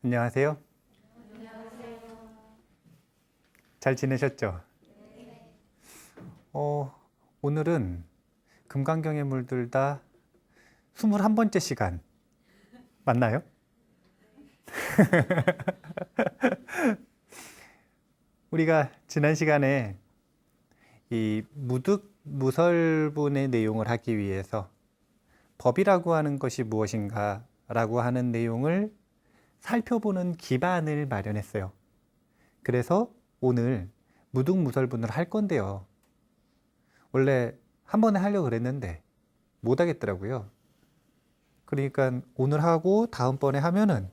안녕하세요. 잘 지내셨죠? 오늘은 금강경에 물들다 21번째 시간 맞나요? 우리가 지난 시간에 이 무득무설분의 내용을 하기 위해서 법이라고 하는 것이 무엇인가 라고 하는 내용을 살펴보는 기반을 마련했어요. 그래서 오늘 무득무설분을 할 건데요. 원래 한 번에 하려고 그랬는데 못 하겠더라고요. 그러니까 오늘 하고 다음번에 하면은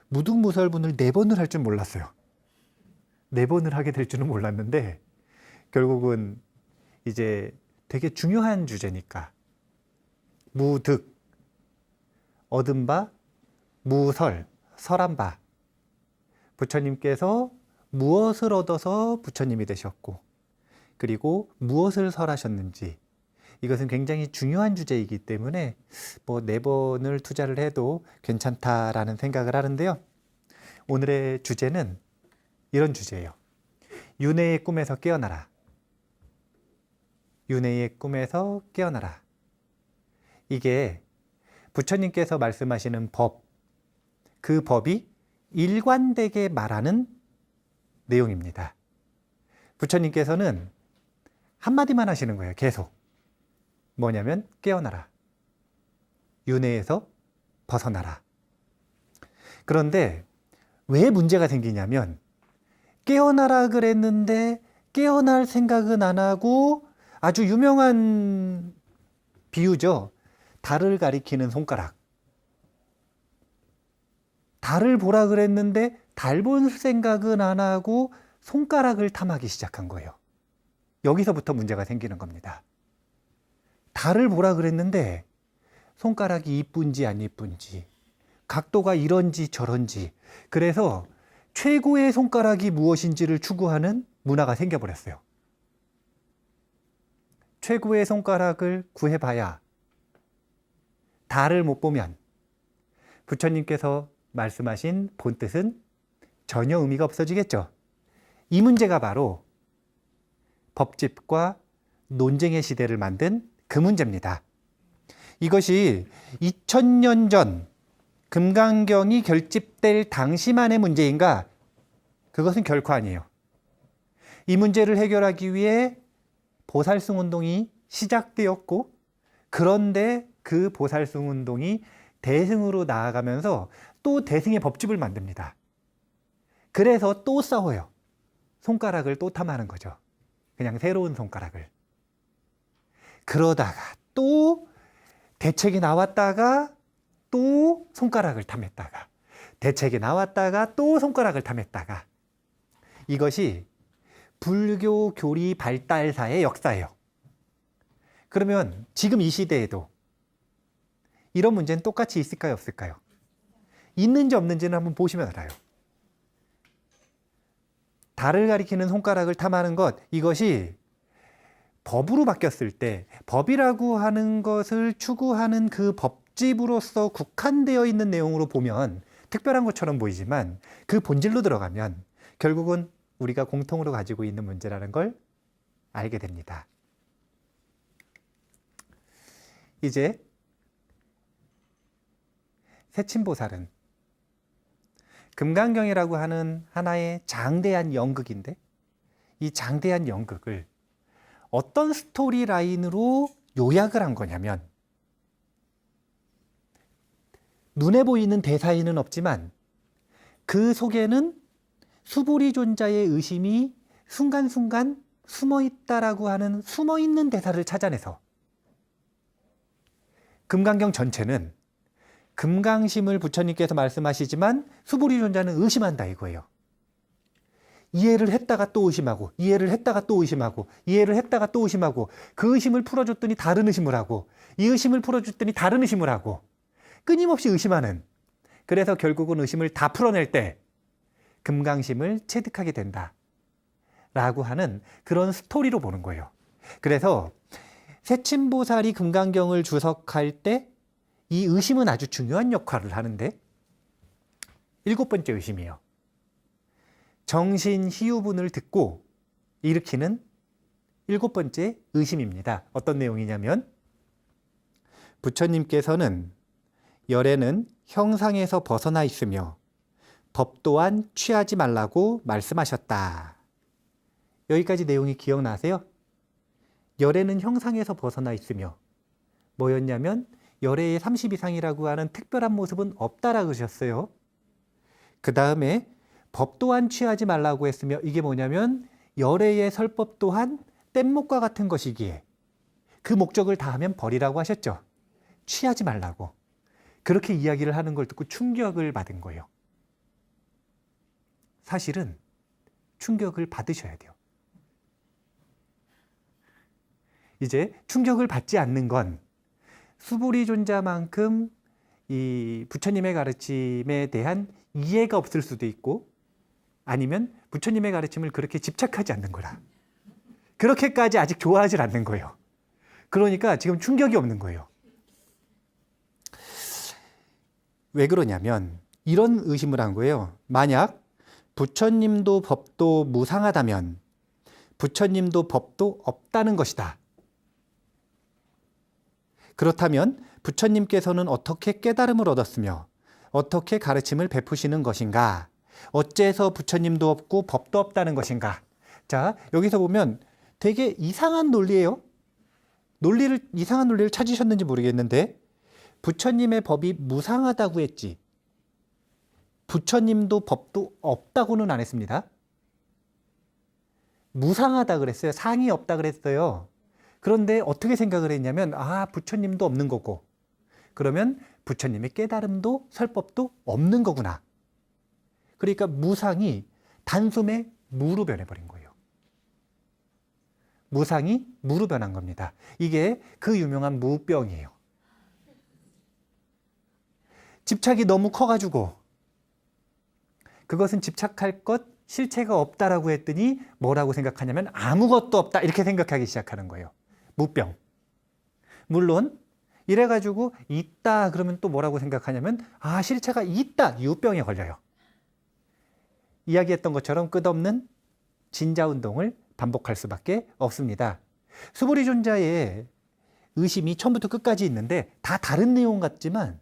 무득무설분을 4번을 할 줄 몰랐어요. 4번을 하게 될 줄은 몰랐는데 결국은 이제 되게 중요한 주제니까 무득, 얻은 바, 무설, 설한 바. 부처님께서 무엇을 얻어서 부처님이 되셨고 그리고 무엇을 설하셨는지 이것은 굉장히 중요한 주제이기 때문에 뭐 4번을 투자를 해도 괜찮다라는 생각을 하는데요. 오늘의 주제는 이런 주제예요. 윤회의 꿈에서 깨어나라. 윤회의 꿈에서 깨어나라. 이게 부처님께서 말씀하시는 법, 그 법이 일관되게 말하는 내용입니다. 부처님께서는 한마디만 하시는 거예요. 계속. 뭐냐면 깨어나라. 윤회에서 벗어나라. 그런데 왜 문제가 생기냐면 깨어나라 그랬는데 깨어날 생각은 안 하고 아주 유명한 비유죠. 달을 가리키는 손가락. 달을 보라 그랬는데 달 볼 생각은 안 하고 손가락을 탐하기 시작한 거예요. 여기서부터 문제가 생기는 겁니다. 달을 보라 그랬는데 손가락이 이쁜지 안 이쁜지, 각도가 이런지 저런지, 그래서 최고의 손가락이 무엇인지를 추구하는 문화가 생겨버렸어요. 최고의 손가락을 구해봐야 달을 못 보면 부처님께서 말씀하신 본뜻은 전혀 의미가 없어지겠죠. 이 문제가 바로 법집과 논쟁의 시대를 만든 그 문제입니다. 이것이 2000년 전 금강경이 결집될 당시만의 문제인가? 그것은 결코 아니에요. 이 문제를 해결하기 위해 보살승 운동이 시작되었고, 그런데 그 보살승 운동이 대승으로 나아가면서 또 대승의 법집을 만듭니다. 그래서 또 싸워요. 손가락을 또 탐하는 거죠. 그냥 새로운 손가락을. 그러다가 또 대책이 나왔다가 또 손가락을 탐했다가 대책이 나왔다가 또 손가락을 탐했다가 이것이 불교 교리 발달사의 역사예요. 그러면 지금 이 시대에도 이런 문제는 똑같이 있을까요? 없을까요? 있는지 없는지는 한번 보시면 알아요. 달을 가리키는 손가락을 탐하는 것, 이것이 법으로 바뀌었을 때 법이라고 하는 것을 추구하는 그 법집으로서 국한되어 있는 내용으로 보면 특별한 것처럼 보이지만 그 본질로 들어가면 결국은 우리가 공통으로 가지고 있는 문제라는 걸 알게 됩니다. 이제 세친보살은 금강경이라고 하는 하나의 장대한 연극인데 이 장대한 연극을 어떤 스토리 라인으로 요약을 한 거냐면 눈에 보이는 대사에는 없지만 그 속에는 수보리존자의 의심이 순간순간 숨어있다라고 하는 숨어있는 대사를 찾아내서 금강경 전체는 금강심을 부처님께서 말씀하시지만 수보리존자는 의심한다 이거예요. 이해를 했다가 또 의심하고 이해를 했다가 또 의심하고 이해를 했다가 또 의심하고 그 의심을 풀어줬더니 다른 의심을 하고 이 의심을 풀어줬더니 다른 의심을 하고 끊임없이 의심하는, 그래서 결국은 의심을 다 풀어낼 때 금강심을 체득하게 된다 라고 하는 그런 스토리로 보는 거예요. 그래서 세친보살이 금강경을 주석할 때 이 의심은 아주 중요한 역할을 하는데 7번째 의심이에요. 정신 희유분을 듣고 일으키는 7번째 의심입니다. 어떤 내용이냐면 부처님께서는 열애는 형상에서 벗어나 있으며 법 또한 취하지 말라고 말씀하셨다. 여기까지 내용이 기억나세요? 열애는 형상에서 벗어나 있으며 뭐였냐면 열애의 30 이상이라고 하는 특별한 모습은 없다라고 하셨어요. 그 다음에 법 또한 취하지 말라고 했으며 이게 뭐냐면 열애의 설법 또한 뗏목과 같은 것이기에 그 목적을 다하면 벌이라고 하셨죠. 취하지 말라고. 그렇게 이야기를 하는 걸 듣고 충격을 받은 거예요. 사실은 충격을 받으셔야 돼요. 이제 충격을 받지 않는 건 수보리존자만큼 이 부처님의 가르침에 대한 이해가 없을 수도 있고 아니면 부처님의 가르침을 그렇게 집착하지 않는 거라. 그렇게까지 아직 좋아하지 않는 거예요. 그러니까 지금 충격이 없는 거예요. 왜 그러냐면 이런 의심을 한 거예요. 만약 부처님도 법도 무상하다면 부처님도 법도 없다는 것이다. 그렇다면 부처님께서는 어떻게 깨달음을 얻었으며 어떻게 가르침을 베푸시는 것인가? 어째서 부처님도 없고 법도 없다는 것인가? 자, 여기서 보면 되게 이상한 논리예요. 이상한 논리를 찾으셨는지 모르겠는데 부처님의 법이 무상하다고 했지 부처님도 법도 없다고는 안 했습니다. 무상하다 그랬어요. 상이 없다 그랬어요. 그런데 어떻게 생각을 했냐면 부처님도 없는 거고 그러면 부처님의 깨달음도 설법도 없는 거구나. 그러니까 무상이 단숨에 무로 변해버린 거예요. 무상이 무로 변한 겁니다. 이게 그 유명한 무병이에요. 집착이 너무 커가지고 그것은 집착할 것 실체가 없다라고 했더니 뭐라고 생각하냐면 아무것도 없다 이렇게 생각하기 시작하는 거예요. 무병. 물론 이래가지고 있다 그러면 또 뭐라고 생각하냐면 실체가 있다 유병에 걸려요. 이야기했던 것처럼 끝없는 진자운동을 반복할 수밖에 없습니다. 수보리존자의 의심이 처음부터 끝까지 있는데 다 다른 내용 같지만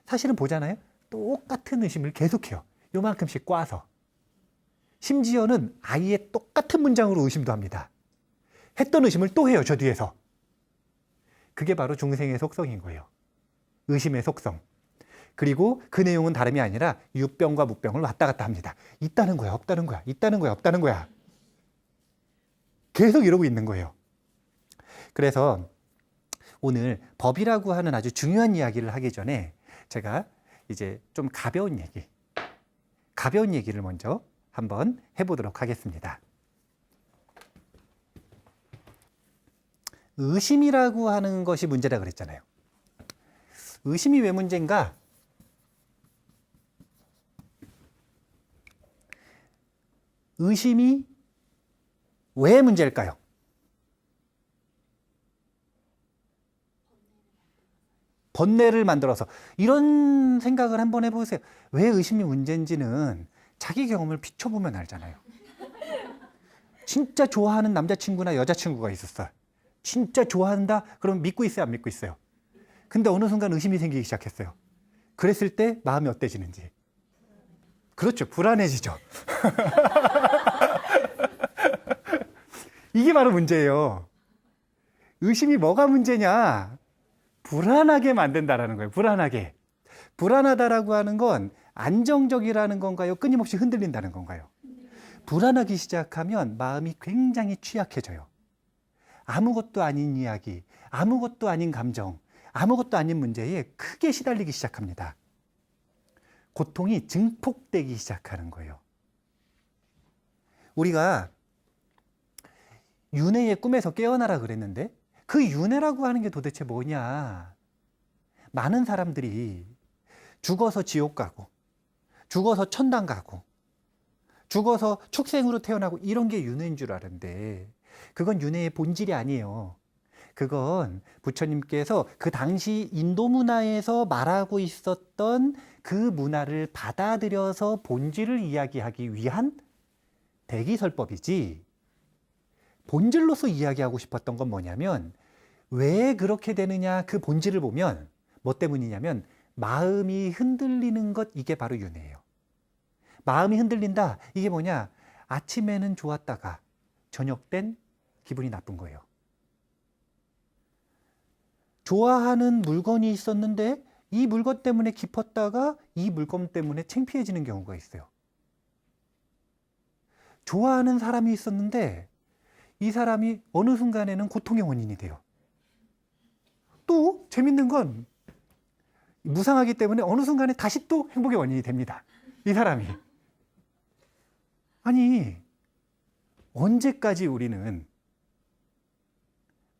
사실은 보잖아요. 똑같은 의심을 계속해요. 요만큼씩 꽈서. 심지어는 아예 똑같은 문장으로 의심도 합니다. 했던 의심을 또 해요. 저 뒤에서. 그게 바로 중생의 속성인 거예요. 의심의 속성. 그리고 그 내용은 다름이 아니라 유병과 무병을 왔다 갔다 합니다. 있다는 거야, 없다는 거야, 있다는 거야, 없다는 거야. 계속 이러고 있는 거예요. 그래서 오늘 법이라고 하는 아주 중요한 이야기를 하기 전에 제가 이제 좀 가벼운 얘기를 먼저 한번 해보도록 하겠습니다. 의심이라고 하는 것이 문제라 그랬잖아요. 의심이 왜 문제인가? 의심이 왜 문제일까요? 번뇌를 만들어서 이런 생각을 한번 해보세요. 왜 의심이 문제인지는 자기 경험을 비춰보면 알잖아요. 진짜 좋아하는 남자친구나 여자친구가 있었어요. 진짜 좋아한다? 그럼 믿고 있어요? 안 믿고 있어요? 근데 어느 순간 의심이 생기기 시작했어요. 그랬을 때 마음이 어때지는지. 그렇죠. 불안해지죠. 이게 바로 문제예요. 의심이 뭐가 문제냐? 불안하게 만든다라는 거예요. 불안하게. 불안하다라고 하는 건 안정적이라는 건가요? 끊임없이 흔들린다는 건가요? 불안하기 시작하면 마음이 굉장히 취약해져요. 아무것도 아닌 이야기, 아무것도 아닌 감정, 아무것도 아닌 문제에 크게 시달리기 시작합니다. 고통이 증폭되기 시작하는 거예요. 우리가 윤회의 꿈에서 깨어나라 그랬는데 그 윤회라고 하는 게 도대체 뭐냐? 많은 사람들이 죽어서 지옥 가고 죽어서 천당 가고 죽어서 축생으로 태어나고 이런 게 윤회인 줄 아는데 그건 윤회의 본질이 아니에요. 그건 부처님께서 그 당시 인도 문화에서 말하고 있었던 그 문화를 받아들여서 본질을 이야기하기 위한 대기설법이지, 본질로서 이야기하고 싶었던 건 뭐냐면, 왜 그렇게 되느냐, 그 본질을 보면 뭐 때문이냐면 마음이 흔들리는 것, 이게 바로 윤회예요. 마음이 흔들린다, 이게 뭐냐, 아침에는 좋았다가 저녁 땐 기분이 나쁜 거예요. 좋아하는 물건이 있었는데 이 물건 때문에 기뻤다가 이 물건 때문에 창피해지는 경우가 있어요. 좋아하는 사람이 있었는데 이 사람이 어느 순간에는 고통의 원인이 돼요. 또 재밌는 건 무상하기 때문에 어느 순간에 다시 또 행복의 원인이 됩니다. 이 사람이. 아니, 언제까지 우리는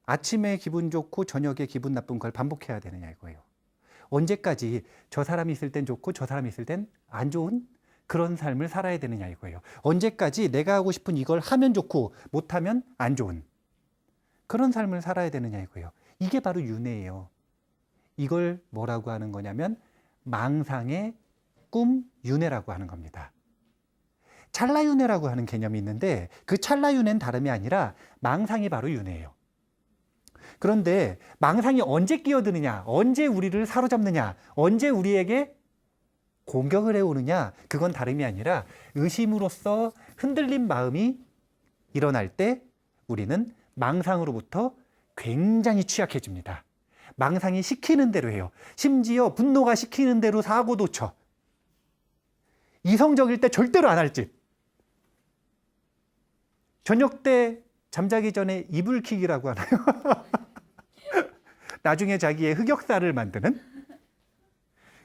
아침에 기분 좋고 저녁에 기분 나쁜 걸 반복해야 되느냐 이거예요. 언제까지 저 사람이 있을 땐 좋고 저 사람이 있을 땐 안 좋은 그런 삶을 살아야 되느냐 이거예요. 언제까지 내가 하고 싶은 이걸 하면 좋고 못하면 안 좋은 그런 삶을 살아야 되느냐 이거예요. 이게 바로 윤회예요. 이걸 뭐라고 하는 거냐면 망상의 꿈 윤회라고 하는 겁니다. 찰나윤회라고 하는 개념이 있는데 그 찰나윤회는 다름이 아니라 망상이 바로 윤회예요. 그런데 망상이 언제 끼어드느냐, 언제 우리를 사로잡느냐, 언제 우리에게 공격을 해오느냐, 그건 다름이 아니라 의심으로써 흔들린 마음이 일어날 때 우리는 망상으로부터 굉장히 취약해집니다. 망상이 시키는 대로 해요. 심지어 분노가 시키는 대로 사고도 쳐. 이성적일 때 절대로 안 할 짓. 저녁 때 잠자기 전에 이불킥이라고 하나요? 나중에 자기의 흑역사를 만드는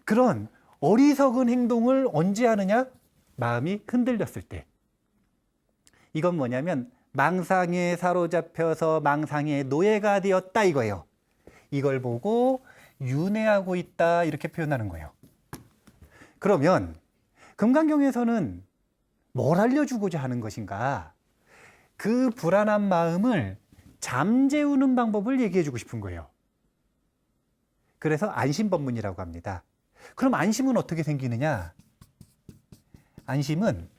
그런 어리석은 행동을 언제 하느냐? 마음이 흔들렸을 때. 이건 뭐냐면 망상에 사로잡혀서 망상의 노예가 되었다 이거예요. 이걸 보고 윤회하고 있다 이렇게 표현하는 거예요. 그러면 금강경에서는 뭘 알려주고자 하는 것인가? 그 불안한 마음을 잠재우는 방법을 얘기해 주고 싶은 거예요. 그래서 안심법문이라고 합니다. 그럼 안심은 어떻게 생기느냐? 안심은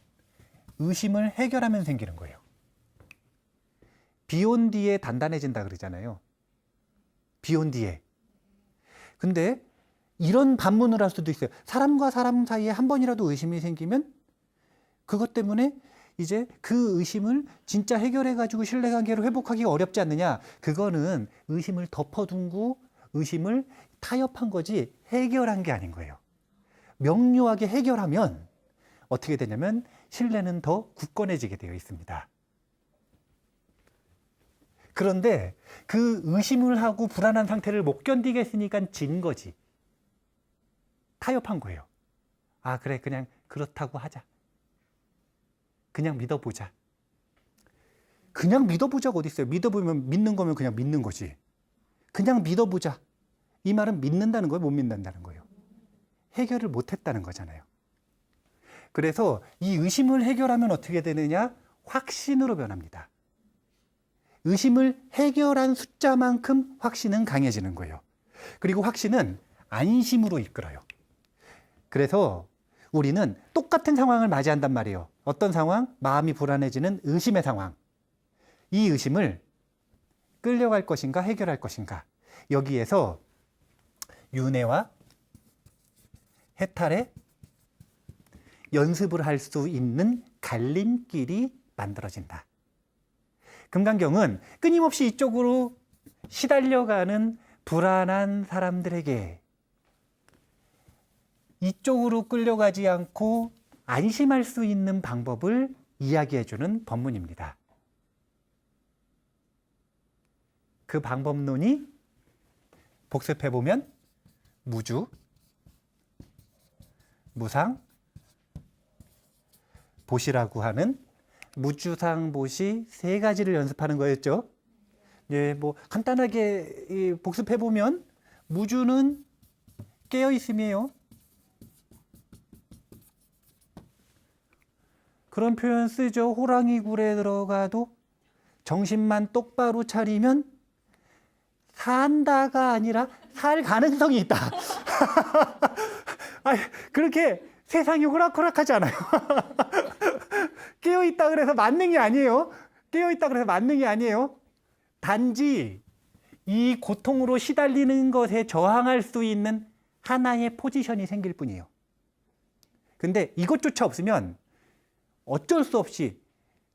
의심을 해결하면 생기는 거예요. 비 온 뒤에 단단해진다 그러잖아요. 비 온 뒤에. 근데 이런 반문을 할 수도 있어요. 사람과 사람 사이에 한 번이라도 의심이 생기면 그것 때문에 이제 그 의심을 진짜 해결해가지고 신뢰관계로 회복하기가 어렵지 않느냐. 그거는 의심을 덮어둔고 의심을 타협한 거지 해결한 게 아닌 거예요. 명료하게 해결하면 어떻게 되냐면 신뢰는 더 굳건해지게 되어 있습니다. 그런데 그 의심을 하고 불안한 상태를 못 견디겠으니까 진 거지. 타협한 거예요. 아, 그래, 그냥 그렇다고 하자. 그냥 믿어보자. 그냥 믿어보자가 어디 있어요? 믿어보면 믿는 거면 그냥 믿는 거지. 그냥 믿어보자. 이 말은 믿는다는 거예요? 못 믿는다는 거예요? 해결을 못했다는 거잖아요. 그래서 이 의심을 해결하면 어떻게 되느냐? 확신으로 변합니다. 의심을 해결한 숫자만큼 확신은 강해지는 거예요. 그리고 확신은 안심으로 이끌어요. 그래서 우리는 똑같은 상황을 맞이한단 말이에요. 어떤 상황? 마음이 불안해지는 의심의 상황. 이 의심을 끌려갈 것인가 해결할 것인가. 여기에서 윤회와 해탈의 연습을 할 수 있는 갈림길이 만들어진다. 금강경은 끊임없이 이쪽으로 시달려가는 불안한 사람들에게 이쪽으로 끌려가지 않고 안심할 수 있는 방법을 이야기해주는 법문입니다. 그 방법론이 복습해보면 무주, 무상, 보시라고 하는 무주상, 보시 세 가지를 연습하는 거였죠. 예, 뭐 간단하게 복습해보면 무주는 깨어있음이에요. 그런 표현 쓰죠. 호랑이 굴에 들어가도 정신만 똑바로 차리면 산다가 아니라 살 가능성이 있다. 아니, 그렇게 세상이 호락호락하지 않아요. 깨어있다 그래서 만능이 아니에요. 깨어있다 그래서 만능이 아니에요. 단지 이 고통으로 시달리는 것에 저항할 수 있는 하나의 포지션이 생길 뿐이에요. 근데 이것조차 없으면 어쩔 수 없이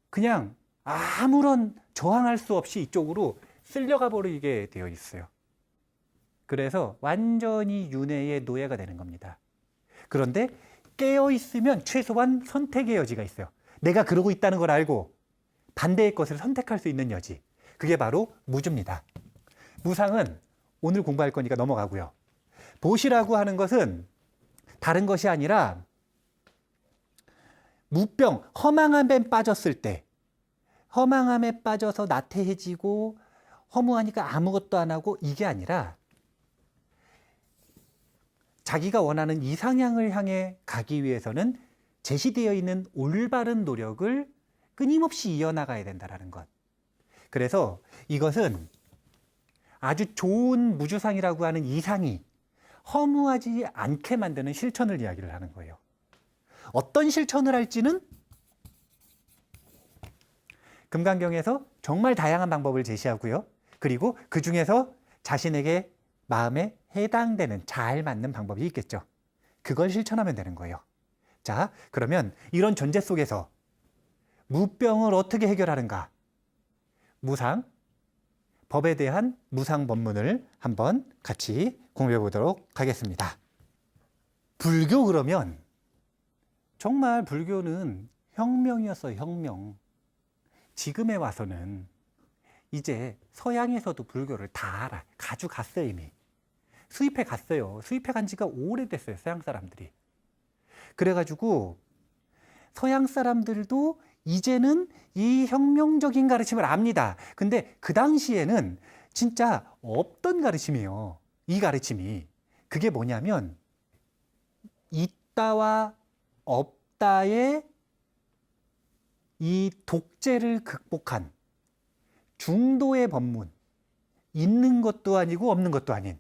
그냥 아무런 저항할 수 없이 이쪽으로 쓸려가 버리게 되어 있어요. 그래서 완전히 윤회의 노예가 되는 겁니다. 그런데 깨어 있으면 최소한 선택의 여지가 있어요. 내가 그러고 있다는 걸 알고 반대의 것을 선택할 수 있는 여지. 그게 바로 무주입니다. 무상은 오늘 공부할 거니까 넘어가고요. 보시라고 하는 것은 다른 것이 아니라 무병, 허망함에 빠졌을 때, 허망함에 빠져서 나태해지고 허무하니까 아무것도 안 하고 이게 아니라 자기가 원하는 이상향을 향해 가기 위해서는 제시되어 있는 올바른 노력을 끊임없이 이어나가야 된다는 것. 그래서 이것은 아주 좋은 무주상이라고 하는 이상이 허무하지 않게 만드는 실천을 이야기를 하는 거예요. 어떤 실천을 할지는 금강경에서 정말 다양한 방법을 제시하고요. 그리고 그 중에서 자신에게 마음에 해당되는 잘 맞는 방법이 있겠죠. 그걸 실천하면 되는 거예요. 자, 그러면 이런 존재 속에서 무병을 어떻게 해결하는가? 무상, 법에 대한 무상 법문을 한번 같이 공부해 보도록 하겠습니다. 불교 그러면 정말 불교는 혁명이었어요, 혁명. 지금에 와서는 이제 서양에서도 불교를 다 알아. 가져갔어요, 이미. 수입해 갔어요. 수입해 간 지가 오래됐어요, 서양 사람들이. 그래가지고 서양 사람들도 이제는 이 혁명적인 가르침을 압니다. 근데 그 당시에는 진짜 없던 가르침이에요. 이 가르침이. 그게 뭐냐면 있다와 없다의 이 독재를 극복한 중도의 법문. 있는 것도 아니고 없는 것도 아닌.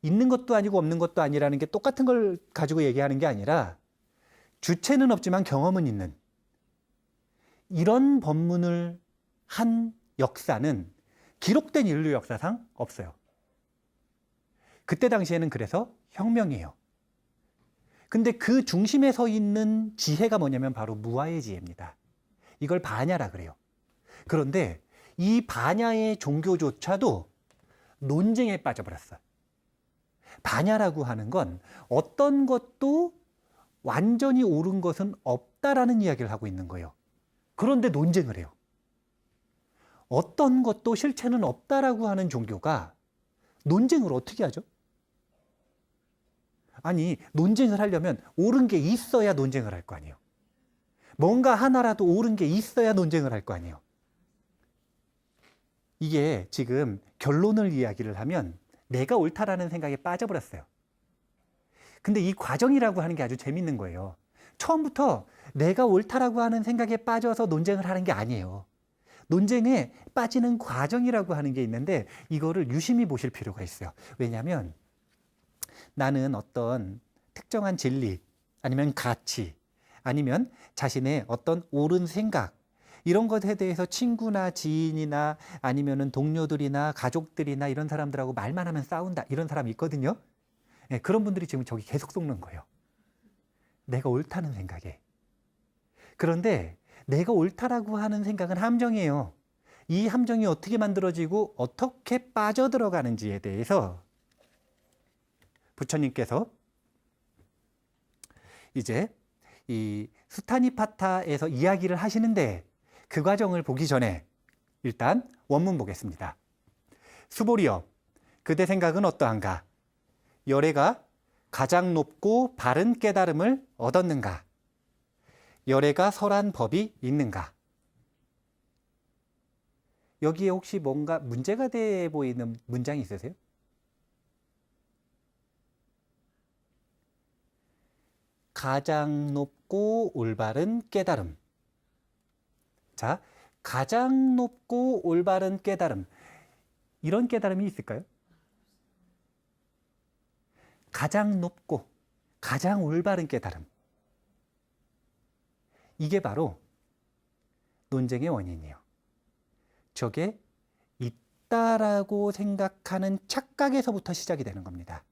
있는 것도 아니고 없는 것도 아니라는 게 똑같은 걸 가지고 얘기하는 게 아니라 주체는 없지만 경험은 있는 이런 법문을 한 역사는 기록된 인류 역사상 없어요. 그때 당시에는 그래서 혁명이에요. 근데 그 중심에 서 있는 지혜가 뭐냐면 바로 무아의 지혜입니다. 이걸 반야라 그래요. 그런데 이 반야의 종교조차도 논쟁에 빠져버렸어요. 반야라고 하는 건 어떤 것도 완전히 옳은 것은 없다라는 이야기를 하고 있는 거예요. 그런데 논쟁을 해요. 어떤 것도 실체는 없다라고 하는 종교가 논쟁을 어떻게 하죠? 아니, 논쟁을 하려면 옳은 게 있어야 논쟁을 할 거 아니에요. 뭔가 하나라도 옳은 게 있어야 논쟁을 할 거 아니에요. 이게 지금 결론을 이야기를 하면 내가 옳다라는 생각에 빠져버렸어요. 근데 이 과정이라고 하는 게 아주 재밌는 거예요. 처음부터 내가 옳다라고 하는 생각에 빠져서 논쟁을 하는 게 아니에요. 논쟁에 빠지는 과정이라고 하는 게 있는데 이거를 유심히 보실 필요가 있어요. 왜냐하면 나는 어떤 특정한 진리 아니면 가치 아니면 자신의 어떤 옳은 생각 이런 것에 대해서 친구나 지인이나 아니면은 동료들이나 가족들이나 이런 사람들하고 말만 하면 싸운다 이런 사람이 있거든요. 네, 그런 분들이 지금 저기 계속 속는 거예요. 내가 옳다는 생각에. 그런데 내가 옳다라고 하는 생각은 함정이에요. 이 함정이 어떻게 만들어지고 어떻게 빠져들어가는지에 대해서 부처님께서 이제 이 수타니파타에서 이야기를 하시는데 그 과정을 보기 전에 일단 원문 보겠습니다. 수보리여, 그대 생각은 어떠한가? 열애가 가장 높고 바른 깨달음을 얻었는가? 열애가 설한 법이 있는가? 여기에 혹시 뭔가 문제가 돼 보이는 문장이 있으세요? 가장 높고 올바른 깨달음. 자, 가장 높고 올바른 깨달음. 이런 깨달음이 있을까요? 가장 높고 가장 올바른 깨달음. 이게 바로 논쟁의 원인이에요. 저게 있다라고 생각하는 착각에서부터 시작이 되는 겁니다.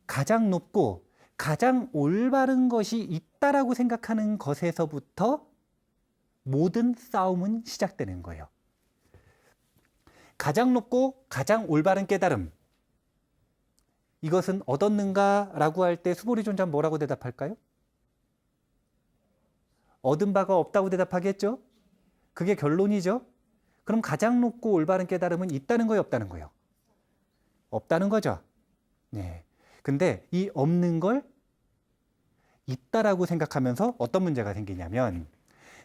가장 높고 가장 올바른 것이 있다라고 생각하는 것에서부터 모든 싸움은 시작되는 거예요. 가장 높고 가장 올바른 깨달음. 이것은 얻었는가라고 할 때 수보리존자는 뭐라고 대답할까요? 얻은 바가 없다고 대답하겠죠? 그게 결론이죠? 그럼 가장 높고 올바른 깨달음은 있다는 거예요, 없다는 거예요? 없다는 거죠. 네. 근데 이 없는 걸 있다라고 생각하면서 어떤 문제가 생기냐면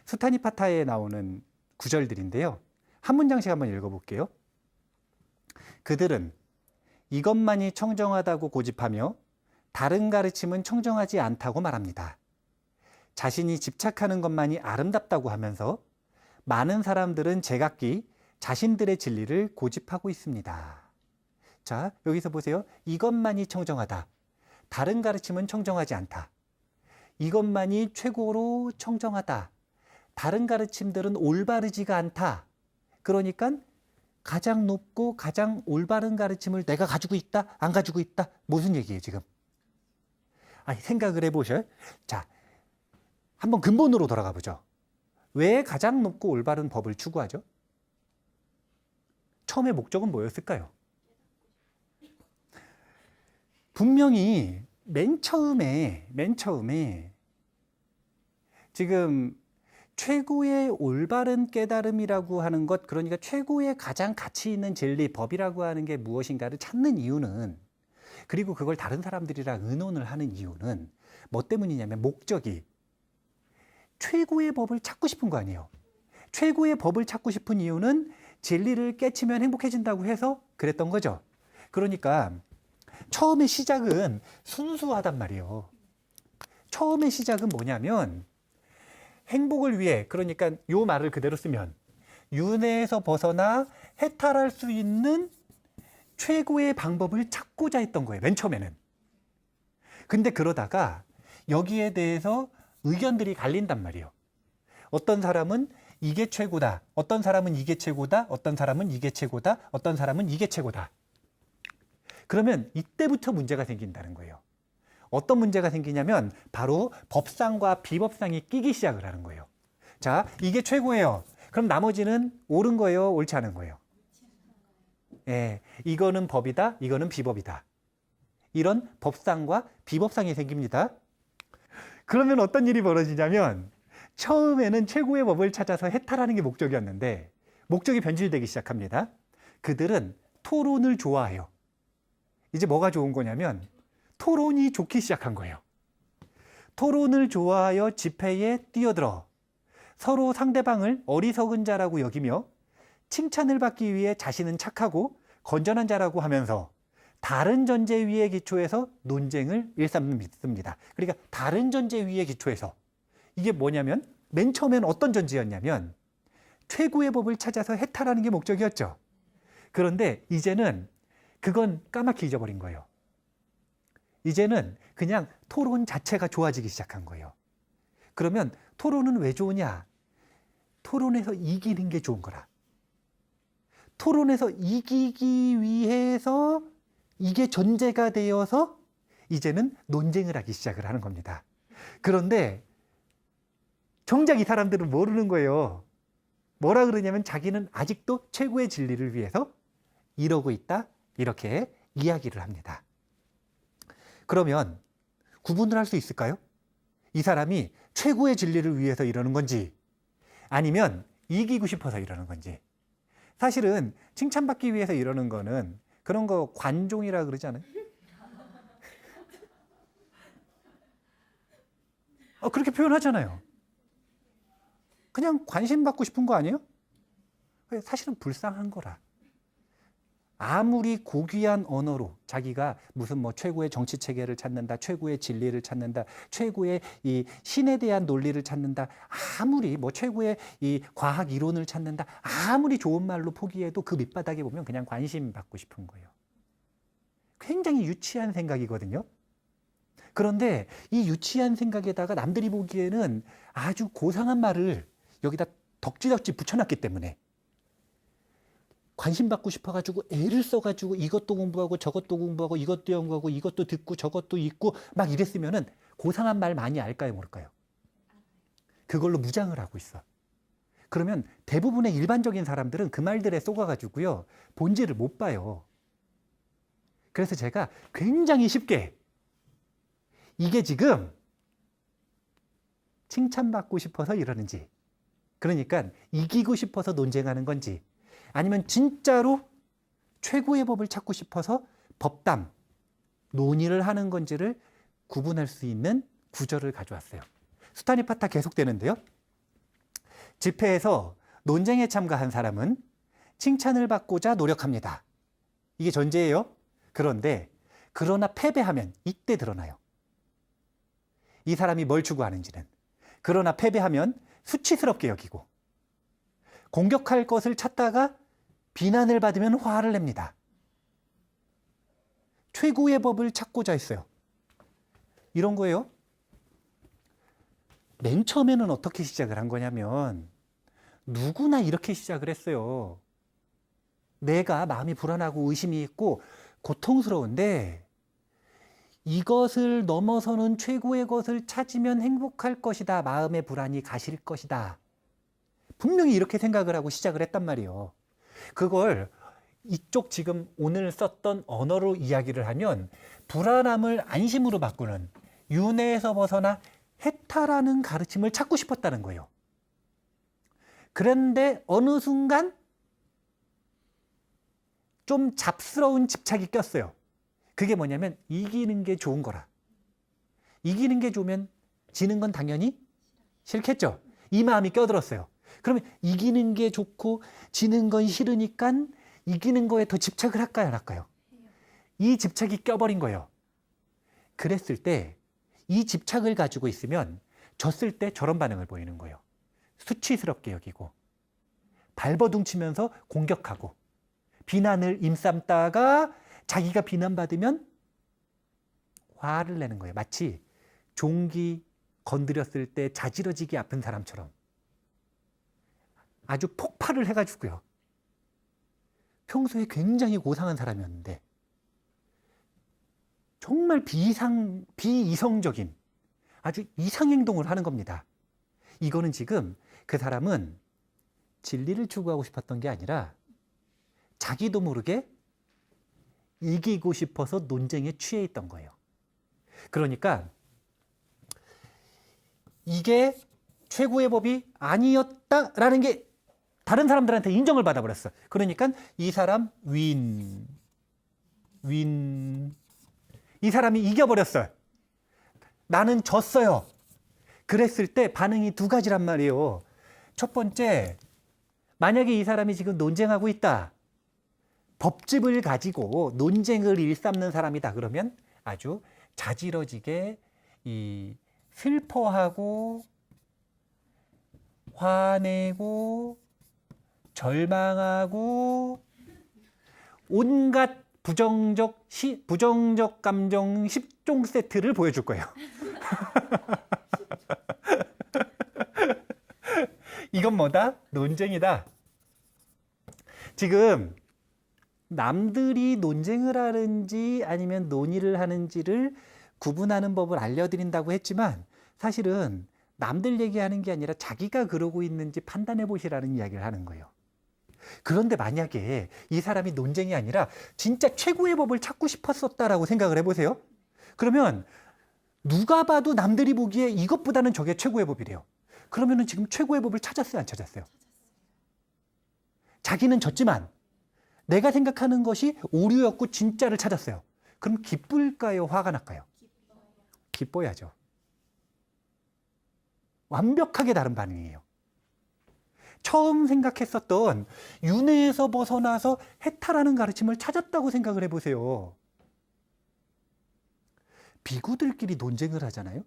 수타니파타에 나오는 구절들인데요. 한 문장씩 한번 읽어볼게요. 그들은 이것만이 청정하다고 고집하며 다른 가르침은 청정하지 않다고 말합니다. 자신이 집착하는 것만이 아름답다고 하면서 많은 사람들은 제각기 자신들의 진리를 고집하고 있습니다. 자, 여기서 보세요. 이것만이 청정하다. 다른 가르침은 청정하지 않다. 이것만이 최고로 청정하다. 다른 가르침들은 올바르지가 않다. 그러니까 가장 높고 가장 올바른 가르침을 내가 가지고 있다? 안 가지고 있다? 무슨 얘기예요, 지금? 아니, 생각을 해보셔요. 자, 한번 근본으로 돌아가 보죠. 왜 가장 높고 올바른 법을 추구하죠? 처음에 목적은 뭐였을까요? 분명히 맨 처음에 지금 최고의 올바른 깨달음이라고 하는 것, 그러니까 최고의 가장 가치 있는 진리, 법이라고 하는 게 무엇인가를 찾는 이유는, 그리고 그걸 다른 사람들이랑 의논을 하는 이유는 뭐 때문이냐면 목적이 최고의 법을 찾고 싶은 거 아니에요. 최고의 법을 찾고 싶은 이유는 진리를 깨치면 행복해진다고 해서 그랬던 거죠. 그러니까 처음에 시작은 순수하단 말이에요. 처음에 시작은 뭐냐면 행복을 위해, 그러니까 요 말을 그대로 쓰면 윤회에서 벗어나 해탈할 수 있는 최고의 방법을 찾고자 했던 거예요. 맨 처음에는. 근데 그러다가 여기에 대해서 의견들이 갈린단 말이에요. 어떤 사람은 이게 최고다. 어떤 사람은 이게 최고다. 어떤 사람은 이게 최고다. 어떤 사람은 이게 최고다. 그러면 이때부터 문제가 생긴다는 거예요. 어떤 문제가 생기냐면 바로 법상과 비법상이 끼기 시작을 하는 거예요. 자, 이게 최고예요. 그럼 나머지는 옳은 거예요? 옳지 않은 거예요? 예, 이거는 법이다. 이거는 비법이다. 이런 법상과 비법상이 생깁니다. 그러면 어떤 일이 벌어지냐면 처음에는 최고의 법을 찾아서 해탈하는 게 목적이었는데 목적이 변질되기 시작합니다. 그들은 토론을 좋아해요. 이제 뭐가 좋은 거냐면 토론이 좋기 시작한 거예요. 토론을 좋아하여 집회에 뛰어들어 서로 상대방을 어리석은 자라고 여기며 칭찬을 받기 위해 자신은 착하고 건전한 자라고 하면서 다른 전제 위에 기초해서 논쟁을 일삼습니다. 그러니까 다른 전제 위에 기초해서 이게 뭐냐면 맨 처음엔 어떤 전제였냐면 최고의 법을 찾아서 해탈하는 게 목적이었죠. 그런데 이제는 그건 까맣게 잊어버린 거예요. 이제는 그냥 토론 자체가 좋아지기 시작한 거예요. 그러면 토론은 왜 좋으냐? 토론에서 이기는 게 좋은 거라. 토론에서 이기기 위해서 이게 전제가 되어서 이제는 논쟁을 하기 시작을 하는 겁니다. 그런데 정작 이 사람들은 모르는 거예요. 뭐라 그러냐면 자기는 아직도 최고의 진리를 위해서 이러고 있다. 이렇게 이야기를 합니다. 그러면 구분을 할 수 있을까요? 이 사람이 최고의 진리를 위해서 이러는 건지 아니면 이기고 싶어서 이러는 건지. 사실은 칭찬받기 위해서 이러는 거는 그런 거 관종이라 그러지 않아요? 그렇게 표현하잖아요. 그냥 관심 받고 싶은 거 아니에요? 사실은 불쌍한 거라. 아무리 고귀한 언어로 자기가 무슨 뭐 최고의 정치 체계를 찾는다, 최고의 진리를 찾는다, 최고의 이 신에 대한 논리를 찾는다, 아무리 뭐 최고의 이 과학 이론을 찾는다, 아무리 좋은 말로 포기해도 그 밑바닥에 보면 그냥 관심 받고 싶은 거예요. 굉장히 유치한 생각이거든요. 그런데 이 유치한 생각에다가 남들이 보기에는 아주 고상한 말을 여기다 덕지덕지 붙여놨기 때문에 관심 받고 싶어가지고 애를 써가지고 이것도 공부하고 저것도 공부하고 이것도 연구하고 이것도 듣고 저것도 읽고 막 이랬으면은 고상한 말 많이 알까요, 모를까요? 그걸로 무장을 하고 있어. 그러면 대부분의 일반적인 사람들은 그 말들에 속아가지고요, 본질을 못 봐요. 그래서 제가 굉장히 쉽게 이게 지금 칭찬받고 싶어서 이러는지, 그러니까 이기고 싶어서 논쟁하는 건지, 아니면 진짜로 최고의 법을 찾고 싶어서 법담, 논의를 하는 건지를 구분할 수 있는 구절을 가져왔어요. 수타니파타 계속되는데요. 집회에서 논쟁에 참가한 사람은 칭찬을 받고자 노력합니다. 이게 전제예요. 그러나 패배하면 이때 드러나요. 이 사람이 뭘 추구하는지는. 그러나 패배하면 수치스럽게 여기고, 공격할 것을 찾다가 비난을 받으면 화를 냅니다. 최고의 법을 찾고자 했어요. 이런 거예요. 맨 처음에는 어떻게 시작을 한 거냐면 누구나 이렇게 시작을 했어요. 내가 마음이 불안하고 의심이 있고 고통스러운데 이것을 넘어서는 최고의 것을 찾으면 행복할 것이다. 마음의 불안이 가실 것이다. 분명히 이렇게 생각을 하고 시작을 했단 말이에요. 그걸 이쪽 지금 오늘 썼던 언어로 이야기를 하면 불안함을 안심으로 바꾸는, 윤회에서 벗어나 해탈하는 가르침을 찾고 싶었다는 거예요. 그런데 어느 순간 좀 잡스러운 집착이 꼈어요. 그게 뭐냐면 이기는 게 좋은 거라. 이기는 게 좋으면 지는 건 당연히 싫겠죠. 이 마음이 껴들었어요. 그러면 이기는 게 좋고 지는 건 싫으니까 이기는 거에 더 집착을 할까요, 안 할까요? 이 집착이 껴버린 거예요. 그랬을 때 이 집착을 가지고 있으면 졌을 때 저런 반응을 보이는 거예요. 수치스럽게 여기고 발버둥치면서 공격하고 비난을 임삼다가 자기가 비난받으면 화를 내는 거예요. 마치 종기 건드렸을 때 자지러지게 아픈 사람처럼 아주 폭발을 해가지고요. 평소에 굉장히 고상한 사람이었는데 정말 비이성적인 아주 이상행동을 하는 겁니다. 이거는 지금 그 사람은 진리를 추구하고 싶었던 게 아니라 자기도 모르게 이기고 싶어서 논쟁에 취해 있던 거예요. 그러니까 이게 최고의 법이 아니었다라는 게 다른 사람들한테 인정을 받아버렸어. 그러니까 이 사람 윈. 이 사람이 이겨버렸어요. 나는 졌어요. 그랬을 때 반응이 두 가지란 말이에요. 첫 번째, 만약에 이 사람이 지금 논쟁하고 있다. 법집을 가지고 논쟁을 일삼는 사람이다. 그러면 아주 자지러지게 슬퍼하고 화내고 절망하고 온갖 부정적 감정 10종 세트를 보여줄 거예요. 이건 뭐다? 논쟁이다. 지금 남들이 논쟁을 하는지 아니면 논의를 하는지를 구분하는 법을 알려드린다고 했지만 사실은 남들 얘기하는 게 아니라 자기가 그러고 있는지 판단해 보시라는 이야기를 하는 거예요. 그런데 만약에 이 사람이 논쟁이 아니라 진짜 최고의 법을 찾고 싶었었다라고 생각을 해보세요. 그러면 누가 봐도 남들이 보기에 이것보다는 저게 최고의 법이래요. 그러면은 지금 최고의 법을 찾았어요, 안 찾았어요? 자기는 졌지만 내가 생각하는 것이 오류였고 진짜를 찾았어요. 그럼 기쁠까요? 화가 날까요? 기뻐야죠. 완벽하게 다른 반응이에요. 처음 생각했었던 윤회에서 벗어나서 해탈하는 가르침을 찾았다고 생각을 해보세요. 비구들끼리 논쟁을 하잖아요.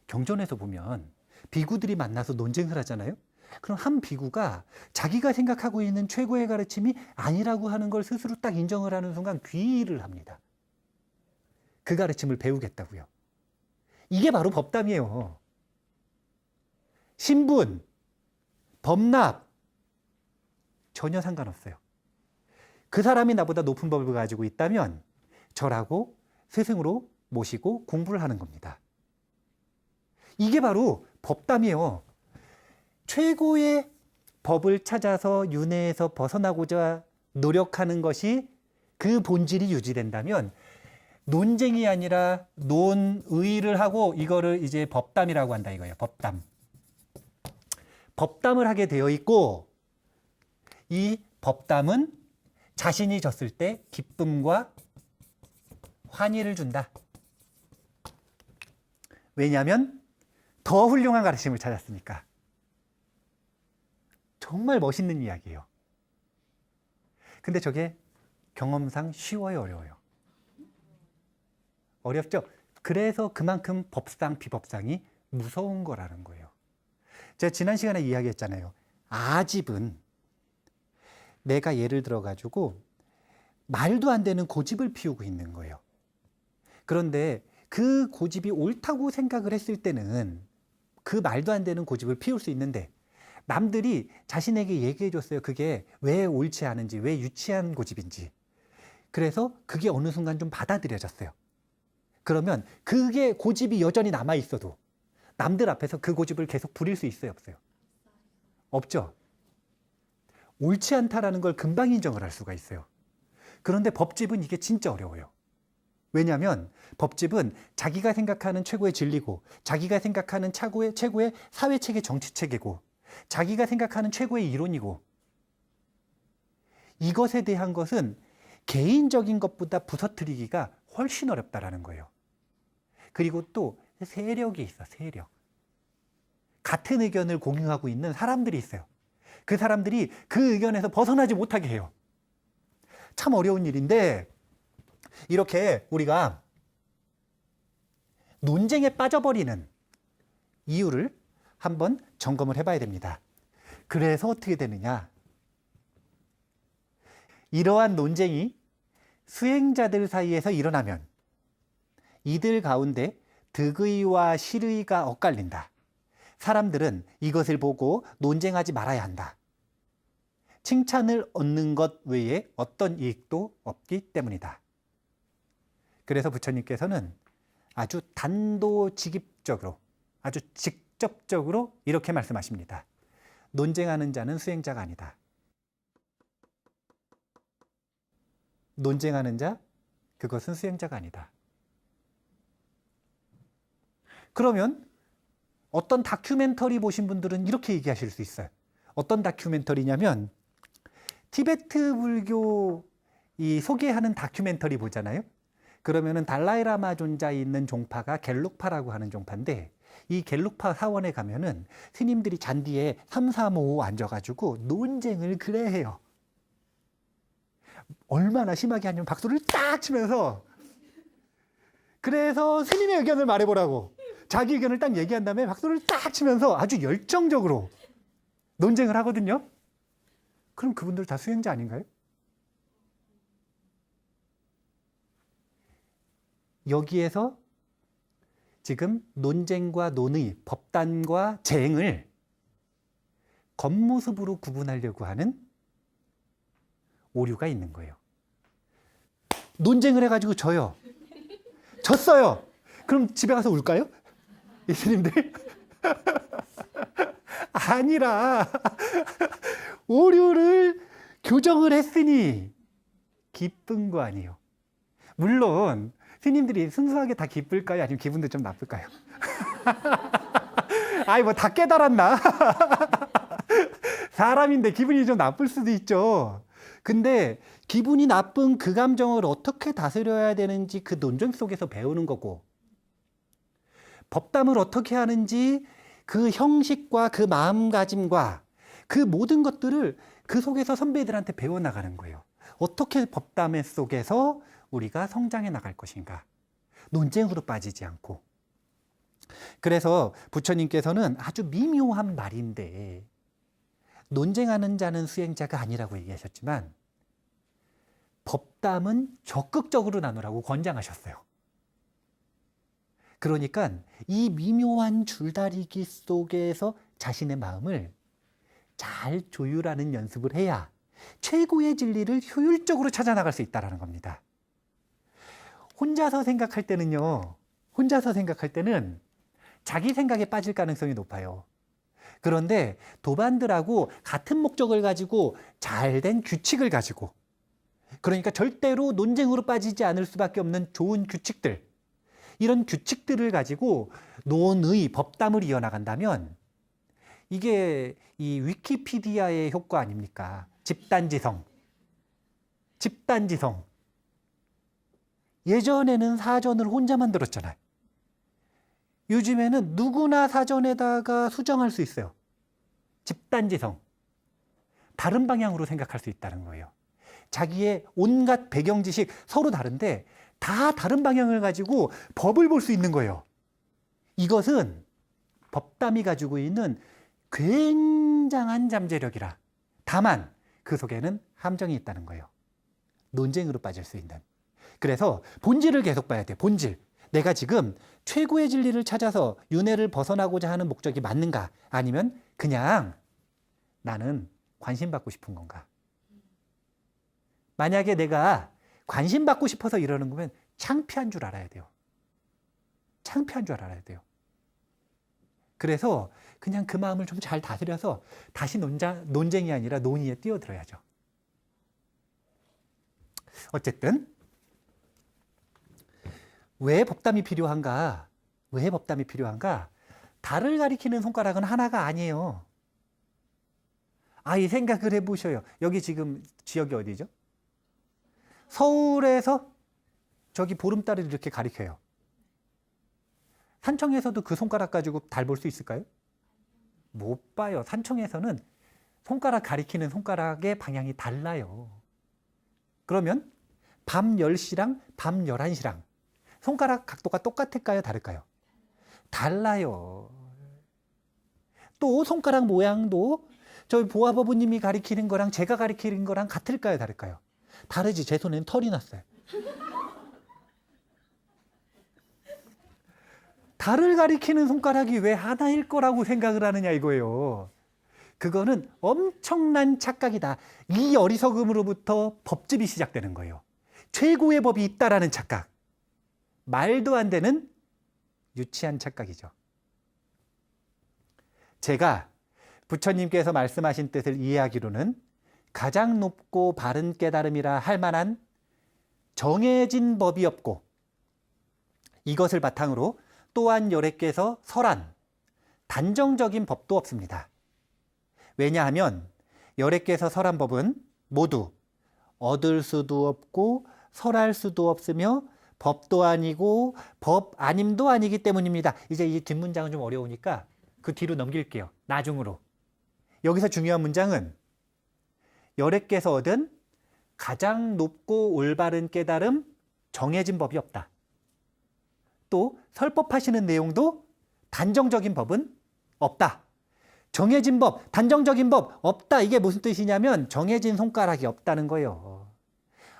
경전에서 보면 비구들이 만나서 논쟁을 하잖아요. 그럼 한 비구가 자기가 생각하고 있는 최고의 가르침이 아니라고 하는 걸 스스로 딱 인정을 하는 순간 귀의를 합니다. 그 가르침을 배우겠다고요. 이게 바로 법담이에요. 신분, 법납 전혀 상관없어요. 그 사람이 나보다 높은 법을 가지고 있다면 절하고 스승으로 모시고 공부를 하는 겁니다. 이게 바로 법담이에요. 최고의 법을 찾아서 윤회에서 벗어나고자 노력하는 것이 그 본질이 유지된다면 논쟁이 아니라 논의를 하고 이거를 이제 법담이라고 한다 이거예요. 법담. 법담을 하게 되어 있고 이 법담은 자신이 졌을 때 기쁨과 환희를 준다. 왜냐하면 더 훌륭한 가르침을 찾았으니까. 정말 멋있는 이야기예요. 근데 저게 경험상 쉬워요, 어려워요? 어렵죠? 그래서 그만큼 법상, 비법상이 무서운 거라는 거예요. 제가 지난 시간에 이야기했잖아요. 아집은 내가 예를 들어가지고 말도 안 되는 고집을 피우고 있는 거예요. 그런데 그 고집이 옳다고 생각을 했을 때는 그 말도 안 되는 고집을 피울 수 있는데 남들이 자신에게 얘기해 줬어요. 그게 왜 옳지 않은지, 왜 유치한 고집인지. 그래서 그게 어느 순간 좀 받아들여졌어요. 그러면 그게 고집이 여전히 남아 있어도 남들 앞에서 그 고집을 계속 부릴 수 있어요, 없어요? 없죠. 옳지 않다라는 걸 금방 인정을 할 수가 있어요. 그런데 법집은 이게 진짜 어려워요. 왜냐하면 법집은 자기가 생각하는 최고의 진리고 자기가 생각하는 최고의 사회체계 정치체계고 자기가 생각하는 최고의 이론이고 이것에 대한 것은 개인적인 것보다 부서뜨리기가 훨씬 어렵다라는 거예요. 그리고 또 세력이 있어, 세력. 같은 의견을 공유하고 있는 사람들이 있어요. 그 사람들이 그 의견에서 벗어나지 못하게 해요. 참 어려운 일인데 이렇게 우리가 논쟁에 빠져버리는 이유를 한번 점검을 해봐야 됩니다. 그래서 어떻게 되느냐? 이러한 논쟁이 수행자들 사이에서 일어나면 이들 가운데 득의와 실의가 엇갈린다. 사람들은 이것을 보고 논쟁하지 말아야 한다. 칭찬을 얻는 것 외에 어떤 이익도 없기 때문이다. 그래서 부처님께서는 아주 단도직입적으로, 아주 직접적으로 이렇게 말씀하십니다. 논쟁하는 자는 수행자가 아니다. 논쟁하는 자, 그것은 수행자가 아니다. 그러면 어떤 다큐멘터리 보신 분들은 이렇게 얘기하실 수 있어요. 어떤 다큐멘터리냐면 티베트 불교 이 소개하는 다큐멘터리 보잖아요. 그러면은 달라이라마 존자에 있는 종파가 겔룩파라고 하는 종파인데 이 겔룩파 사원에 가면은 스님들이 잔디에 3, 4, 5 앉아가지고 논쟁을 그래 해요. 얼마나 심하게 하냐면 박수를 딱 치면서 그래서 스님의 의견을 말해보라고 자기 의견을 딱 얘기한 다음에 박수를 딱 치면서 아주 열정적으로 논쟁을 하거든요. 그럼 그분들 다 수행자 아닌가요? 여기에서 지금 논쟁과 논의, 법단과 쟁을 겉모습으로 구분하려고 하는 오류가 있는 거예요. 논쟁을 해가지고 져요. 졌어요. 그럼 집에 가서 울까요? 예수님들? 아니라 오류를 교정을 했으니 기쁜 거 아니에요. 물론 스님들이 순수하게 다 기쁠까요? 아니면 기분도 좀 나쁠까요? 아이 뭐 다 깨달았나? 사람인데 기분이 좀 나쁠 수도 있죠. 근데 기분이 나쁜 그 감정을 어떻게 다스려야 되는지 그 논쟁 속에서 배우는 거고 법담을 어떻게 하는지 그 형식과 그 마음가짐과 그 모든 것들을 그 속에서 선배들한테 배워나가는 거예요. 어떻게 법담회 속에서 우리가 성장해 나갈 것인가. 논쟁으로 빠지지 않고. 그래서 부처님께서는 아주 미묘한 말인데 논쟁하는 자는 수행자가 아니라고 얘기하셨지만 법담은 적극적으로 나누라고 권장하셨어요. 그러니까 이 미묘한 줄다리기 속에서 자신의 마음을 잘 조율하는 연습을 해야 최고의 진리를 효율적으로 찾아나갈 수 있다는 겁니다. 혼자서 생각할 때는요, 혼자서 생각할 때는 자기 생각에 빠질 가능성이 높아요. 그런데 도반들하고 같은 목적을 가지고 잘된 규칙을 가지고, 그러니까 절대로 논쟁으로 빠지지 않을 수밖에 없는 좋은 규칙들, 이런 규칙들을 가지고 논의, 법담을 이어나간다면 이게 이 위키피디아의 효과 아닙니까? 집단지성. 집단지성. 예전에는 사전을 혼자 만들었잖아요. 요즘에는 누구나 사전에다가 수정할 수 있어요. 집단지성. 다른 방향으로 생각할 수 있다는 거예요. 자기의 온갖 배경 지식 서로 다른데 다 다른 방향을 가지고 법을 볼 수 있는 거예요. 이것은 법담이 가지고 있는 굉장한 잠재력이라. 다만 그 속에는 함정이 있다는 거예요. 논쟁으로 빠질 수 있는. 그래서 본질을 계속 봐야 돼요. 본질. 내가 지금 최고의 진리를 찾아서 윤회를 벗어나고자 하는 목적이 맞는가? 아니면 그냥 나는 관심받고 싶은 건가? 만약에 내가 관심받고 싶어서 이러는 거면 창피한 줄 알아야 돼요. 창피한 줄 알아야 돼요. 그래서 그냥 그 마음을 좀 잘 다스려서 다시 논쟁이 아니라 논의에 뛰어들어야죠. 어쨌든 왜 법담이 필요한가? 왜 법담이 필요한가? 달을 가리키는 손가락은 하나가 아니에요. 이 생각을 해보셔요. 여기 지금 지역이 어디죠? 서울에서 저기 보름달을 이렇게 가리켜요. 산청에서도 그 손가락 가지고 달 볼 수 있을까요? 못 봐요. 산청에서는 손가락 가리키는 손가락의 방향이 달라요. 그러면 밤 10시랑 밤 11시랑 손가락 각도가 똑같을까요? 다를까요? 달라요. 또 손가락 모양도 저희 보아버부님이 가리키는 거랑 제가 가리키는 거랑 같을까요? 다를까요? 다르지. 제 손에는 털이 났어요. 달을 가리키는 손가락이 왜 하나일 거라고 생각을 하느냐 이거예요. 그거는 엄청난 착각이다. 이 어리석음으로부터 법집이 시작되는 거예요. 최고의 법이 있다라는 착각. 말도 안 되는 유치한 착각이죠. 제가 부처님께서 말씀하신 뜻을 이해하기로는 가장 높고 바른 깨달음이라 할 만한 정해진 법이 없고 이것을 바탕으로 또한 여래께서 설한 단정적인 법도 없습니다. 왜냐하면 여래께서 설한 법은 모두 얻을 수도 없고 설할 수도 없으며 법도 아니고 법 아님도 아니기 때문입니다. 이제 이 뒷문장은 좀 어려우니까 그 뒤로 넘길게요. 나중으로. 여기서 중요한 문장은 여래께서 얻은 가장 높고 올바른 깨달음 정해진 법이 없다. 또 설법하시는 내용도 단정적인 법은 없다. 정해진 법, 단정적인 법 없다. 이게 무슨 뜻이냐면 정해진 손가락이 없다는 거예요.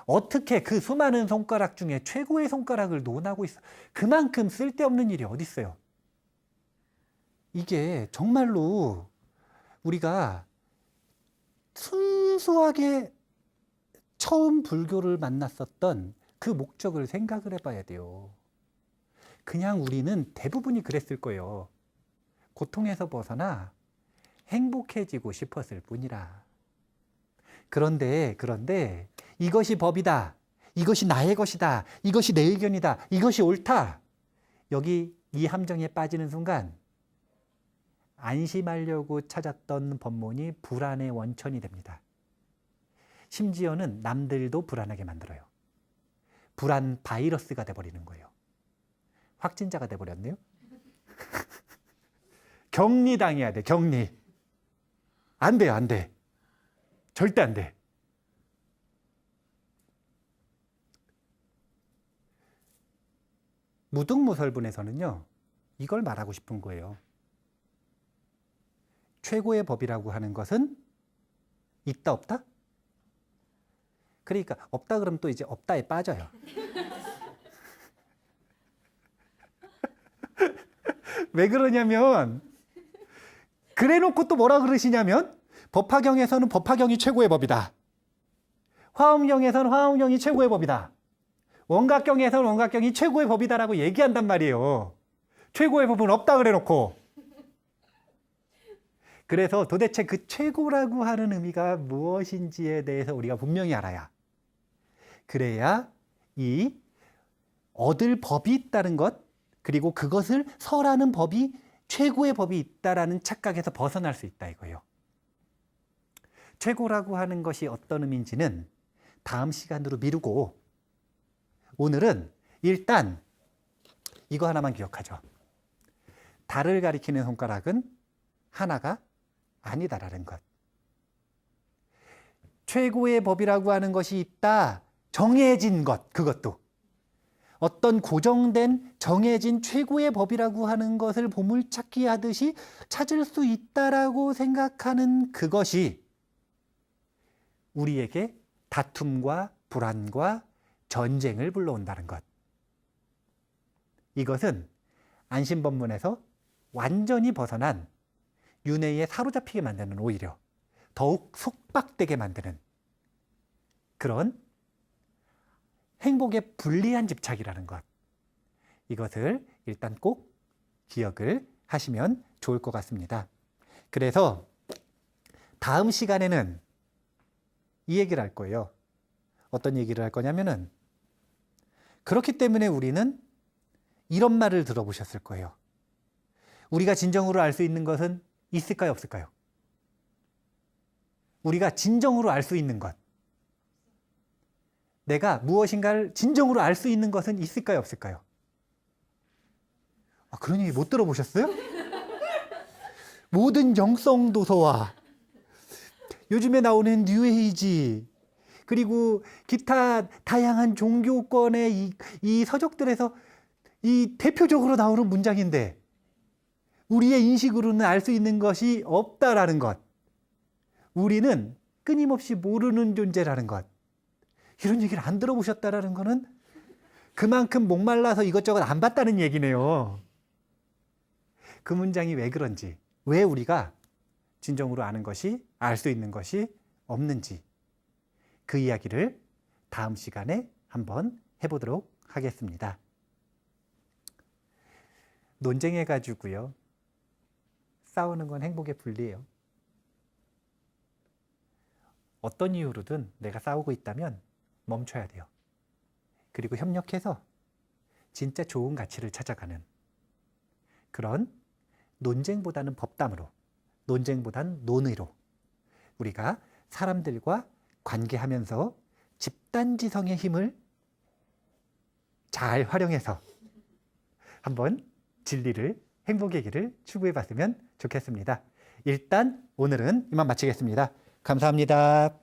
어떻게 그 수많은 손가락 중에 최고의 손가락을 논하고 있어. 그만큼 쓸데없는 일이 어디 있어요. 이게 정말로 우리가 순수하게 처음 불교를 만났었던 그 목적을 생각을 해봐야 돼요. 그냥 우리는 대부분이 그랬을 거예요. 고통에서 벗어나 행복해지고 싶었을 뿐이라. 그런데 이것이 법이다. 이것이 나의 것이다. 이것이 내 의견이다. 이것이 옳다. 여기 이 함정에 빠지는 순간 안심하려고 찾았던 법문이 불안의 원천이 됩니다. 심지어는 남들도 불안하게 만들어요. 불안 바이러스가 돼버리는 거예요. 확진자가 돼버렸네요. 격리당해야 돼. 격리. 안 돼요, 안 돼. 절대 안 돼. 무등무설분에서는요, 이걸 말하고 싶은 거예요. 최고의 법이라고 하는 것은 있다, 없다? 그러니까 없다 그러면 또 이제 없다에 빠져요. 왜 그러냐면 그래놓고 또 뭐라 그러시냐면 법화경에서는 법화경이 최고의 법이다. 화엄경에서는 화엄경이 최고의 법이다. 원각경에서는 원각경이 최고의 법이다라고 얘기한단 말이에요. 최고의 법은 없다 그래놓고. 그래서 도대체 그 최고라고 하는 의미가 무엇인지에 대해서 우리가 분명히 알아야, 그래야 이 얻을 법이 있다는 것, 그리고 그것을 설하는 법이 최고의 법이 있다라는 착각에서 벗어날 수 있다 이거예요. 최고라고 하는 것이 어떤 의미인지는 다음 시간으로 미루고, 오늘은 일단 이거 하나만 기억하죠. 달을 가리키는 손가락은 하나가 아니다라는 것. 최고의 법이라고 하는 것이 있다, 정해진 것, 그것도 어떤 고정된 정해진 최고의 법이라고 하는 것을 보물찾기 하듯이 찾을 수 있다라고 생각하는 그것이 우리에게 다툼과 불안과 전쟁을 불러온다는 것. 이것은 안심법문에서 완전히 벗어난 윤회에 사로잡히게 만드는, 오히려 더욱 속박되게 만드는 그런 행복에 불리한 집착이라는 것. 이것을 일단 꼭 기억을 하시면 좋을 것 같습니다. 그래서 다음 시간에는 이 얘기를 할 거예요. 어떤 얘기를 할 거냐면은, 그렇기 때문에 우리는 이런 말을 들어보셨을 거예요. 우리가 진정으로 알 수 있는 것은 있을까요, 없을까요? 우리가 진정으로 알 수 있는 것, 내가 무엇인가를 진정으로 알 수 있는 것은 있을까요, 없을까요? 그런 얘기 못 들어보셨어요? 모든 영성 도서와 요즘에 나오는 뉴에이지, 그리고 기타 다양한 종교권의 이 서적들에서 이 대표적으로 나오는 문장인데, 우리의 인식으로는 알 수 있는 것이 없다라는 것, 우리는 끊임없이 모르는 존재라는 것, 이런 얘기를 안 들어보셨다라는 거는 그만큼 목말라서 이것저것 안 봤다는 얘기네요. 그 문장이 왜 그런지, 왜 우리가 진정으로 아는 것이, 알 수 있는 것이 없는지, 그 이야기를 다음 시간에 한번 해보도록 하겠습니다. 논쟁해가지고요, 싸우는 건 행복에 불리해요. 어떤 이유로든 내가 싸우고 있다면 멈춰야 돼요. 그리고 협력해서 진짜 좋은 가치를 찾아가는 그런, 논쟁보다는 법담으로, 논쟁보다는 논의로 우리가 사람들과 관계하면서 집단지성의 힘을 잘 활용해서 한번 진리를, 행복의 길을 추구해 봤으면 좋겠습니다. 일단 오늘은 이만 마치겠습니다. 감사합니다.